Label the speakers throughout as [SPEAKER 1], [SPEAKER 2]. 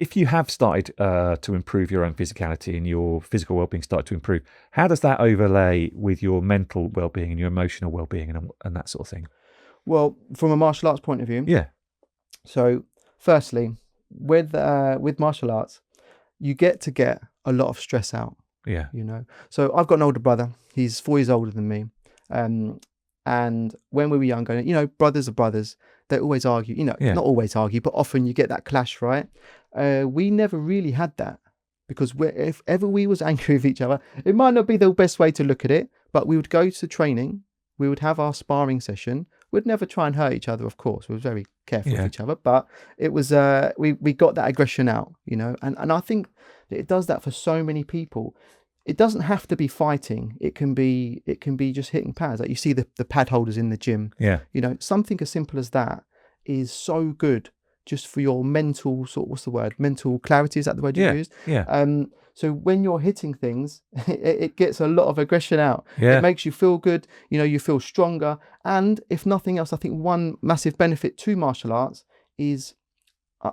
[SPEAKER 1] if you have started to improve your own physicality and your physical well-being started to improve, how does that overlay with your mental well-being and your emotional well-being and that sort of thing?
[SPEAKER 2] Well, from a martial arts point of view,
[SPEAKER 1] Yeah,
[SPEAKER 2] so firstly, with martial arts, you get to get a lot of stress out,
[SPEAKER 1] yeah,
[SPEAKER 2] you know. So I've got an older brother. He's 4 years older than me. Um, and when we were younger, you know, brothers are brothers. They always argue, you know,
[SPEAKER 1] yeah,
[SPEAKER 2] not always argue, but often you get that clash, right? We never really had that because if ever we was angry with each other, it might not be the best way to look at it, but we would go to training, we would have our sparring session. We'd never try and hurt each other, of course. We were very careful of
[SPEAKER 1] yeah,
[SPEAKER 2] each other, but it was we got that aggression out, you know, and I think that it does that for so many people. It doesn't have to be fighting. It can be just hitting pads. Like you see the pad holders in the gym.
[SPEAKER 1] yeah,
[SPEAKER 2] You know, something as simple as that is so good just for your mental what's the word? Mental clarity, is that the word you
[SPEAKER 1] yeah,
[SPEAKER 2] used?
[SPEAKER 1] yeah,
[SPEAKER 2] So when you're hitting things, it gets a lot of aggression out. It
[SPEAKER 1] yeah,
[SPEAKER 2] makes you feel good, you know, you feel stronger. And if nothing else, I think one massive benefit to martial arts is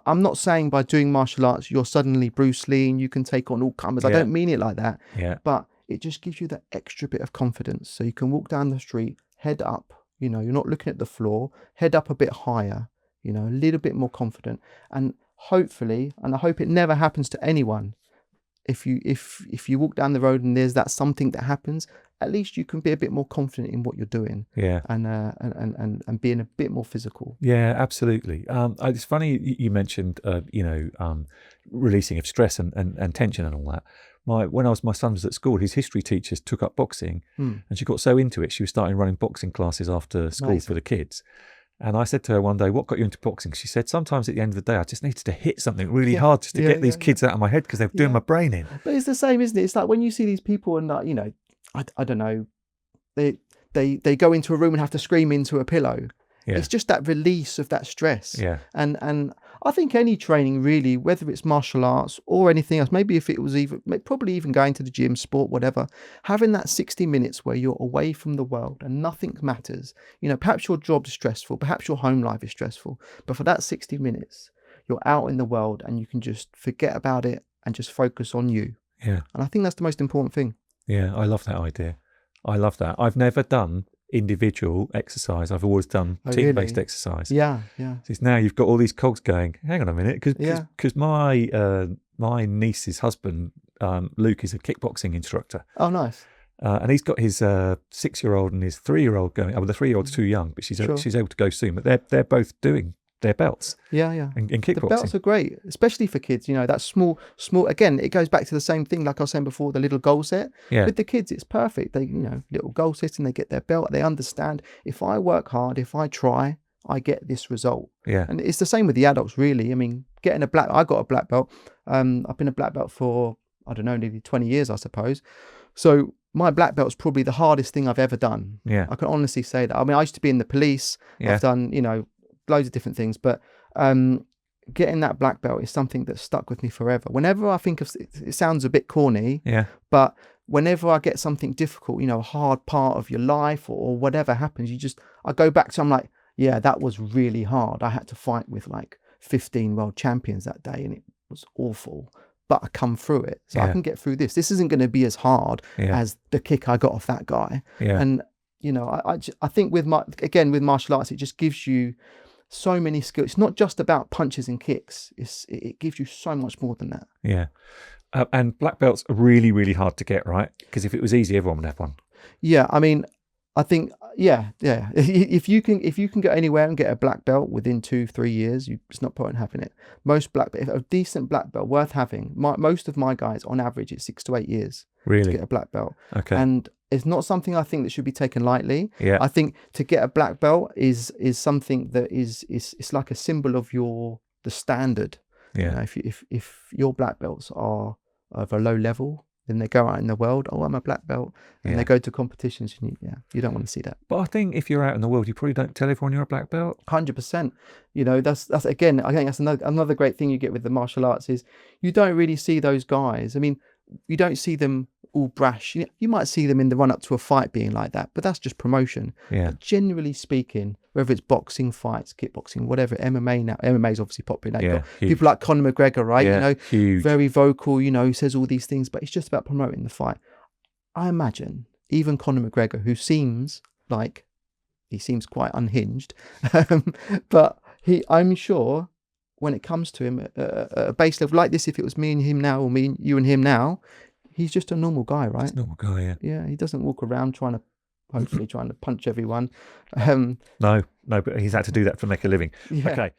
[SPEAKER 2] I'm not saying by doing martial arts you're suddenly Bruce Lee and you can take on all comers. I
[SPEAKER 1] yeah,
[SPEAKER 2] don't mean it like that.
[SPEAKER 1] yeah,
[SPEAKER 2] But it just gives you that extra bit of confidence. So you can walk down the street, head up, you know, you're not looking at the floor, head up a bit higher, you know, a little bit more confident. And hopefully, and I hope it never happens to anyone, if you walk down the road and there's that something that happens, at least you can be a bit more confident in what you're doing
[SPEAKER 1] yeah.
[SPEAKER 2] and being a bit more physical.
[SPEAKER 1] Yeah, absolutely. It's funny you mentioned, releasing of stress and tension and all that. When my son was at school, his history teachers took up boxing,
[SPEAKER 2] Hmm,
[SPEAKER 1] and she got so into it, she was starting running boxing classes after school
[SPEAKER 2] nice.
[SPEAKER 1] for the kids. And I said to her one day, "What got you into boxing?" She said, "Sometimes at the end of the day, I just needed to hit something really
[SPEAKER 2] Yeah,
[SPEAKER 1] hard just to
[SPEAKER 2] yeah,
[SPEAKER 1] get these
[SPEAKER 2] yeah, yeah.
[SPEAKER 1] kids out of my head because they were doing
[SPEAKER 2] Yeah.
[SPEAKER 1] my brain in."
[SPEAKER 2] But it's the same, isn't it? It's like when you see these people and you know, I don't know, they they go into a room and have to scream into a pillow.
[SPEAKER 1] Yeah,
[SPEAKER 2] It's just that release of that stress.
[SPEAKER 1] yeah,
[SPEAKER 2] And I think any training really, whether it's martial arts or anything else, maybe if it was even probably even going to the gym, sport, whatever, having that 60 minutes where you're away from the world and nothing matters. You know, perhaps your job's stressful, perhaps your home life is stressful, but for that 60 minutes, you're out in the world and you can just forget about it and just focus on you.
[SPEAKER 1] yeah,
[SPEAKER 2] And I think that's the most important thing.
[SPEAKER 1] yeah. I love that idea. I love that. I've never done individual exercise. I've always done
[SPEAKER 2] Oh,
[SPEAKER 1] team-based
[SPEAKER 2] really?
[SPEAKER 1] exercise.
[SPEAKER 2] Yeah, yeah,
[SPEAKER 1] Since now you've got all these cogs going. Hang on a minute,
[SPEAKER 2] yeah.
[SPEAKER 1] because my niece's husband Luke is a kickboxing instructor,
[SPEAKER 2] Oh, nice.
[SPEAKER 1] and he's got his 6-year-old and his 3-year-old going. Oh, well, the 3-year-old's too young, but
[SPEAKER 2] Sure.
[SPEAKER 1] she's able to go soon. But they're both doing their belts
[SPEAKER 2] Yeah, yeah.
[SPEAKER 1] in
[SPEAKER 2] The belts
[SPEAKER 1] kickboxing.
[SPEAKER 2] are great, especially for kids. You know, that small. Again, it goes back to the same thing, like I was saying before, the little goal set.
[SPEAKER 1] Yeah,
[SPEAKER 2] With the kids, it's perfect. They, you know, little goal setting. They get their belt. They understand. If I work hard, if I try, I get this result.
[SPEAKER 1] yeah,
[SPEAKER 2] And it's the same with the adults, really. I mean, I got a black belt. I've been a black belt for I don't know, nearly 20 years, I suppose. So my black belt's probably the hardest thing I've ever done.
[SPEAKER 1] yeah,
[SPEAKER 2] I can honestly say that. I mean, I used to be in the police.
[SPEAKER 1] yeah,
[SPEAKER 2] I've done, you know, loads of different things, but getting that black belt is something that's stuck with me forever. Whenever I think of it, sounds a bit corny,
[SPEAKER 1] yeah,
[SPEAKER 2] but whenever I get something difficult, you know, a hard part of your life or whatever happens, I go back to, I'm like, yeah, that was really hard. I had to fight with like 15 world champions that day and it was awful, but I come through it. So I
[SPEAKER 1] yeah,
[SPEAKER 2] can get through this. This isn't going to be as hard
[SPEAKER 1] yeah,
[SPEAKER 2] as the kick I got off that guy.
[SPEAKER 1] yeah,
[SPEAKER 2] And, you know, I think with with martial arts, it just gives you so many skills. It's not just about punches and kicks. It gives you so much more than that.
[SPEAKER 1] yeah. And black belts are really, really hard to get, right? Because if it was easy, everyone would have one.
[SPEAKER 2] Yeah, I mean, I think yeah. If you can go anywhere and get a black belt within 2-3 years, it's not point in having it. Most if a decent black belt worth having. Most of my guys on average it's 6 to 8 years to
[SPEAKER 1] Really?
[SPEAKER 2] get a black belt,
[SPEAKER 1] Okay.
[SPEAKER 2] and it's not something I think that should be taken lightly.
[SPEAKER 1] Yeah.
[SPEAKER 2] I think to get a black belt is something that is it's like a symbol of the standard. You
[SPEAKER 1] Yeah.
[SPEAKER 2] know, if your black belts are of a low level, then they go out in the world. Oh, I'm a black belt, and
[SPEAKER 1] Yeah.
[SPEAKER 2] they go to competitions. And you don't want to see that.
[SPEAKER 1] But I think if you're out in the world, you probably don't tell everyone you're a black belt.
[SPEAKER 2] 100%. You know, that's again. I think that's another great thing you get with the martial arts is you don't really see those guys. I mean, You don't see them all brash. You might see them in the run up to a fight being like that, but that's just promotion.
[SPEAKER 1] Yeah.
[SPEAKER 2] But generally speaking, whether it's boxing, fights, kickboxing, whatever, MMA now, MMA is obviously popular. Now you've got
[SPEAKER 1] huge.
[SPEAKER 2] people like Conor McGregor, right?
[SPEAKER 1] Yeah, huge.
[SPEAKER 2] Very vocal, he says all these things, but it's just about promoting the fight. I imagine even Conor McGregor, who seems quite unhinged, but I'm sure when it comes to him at a base level like this, if it was me and him now, or you and him now, he's just a normal guy, right?
[SPEAKER 1] He's a normal guy, yeah.
[SPEAKER 2] Yeah, he doesn't walk around hopefully trying to punch everyone.
[SPEAKER 1] No, but he's had to do that to make a living.
[SPEAKER 2] Yeah.
[SPEAKER 1] Okay.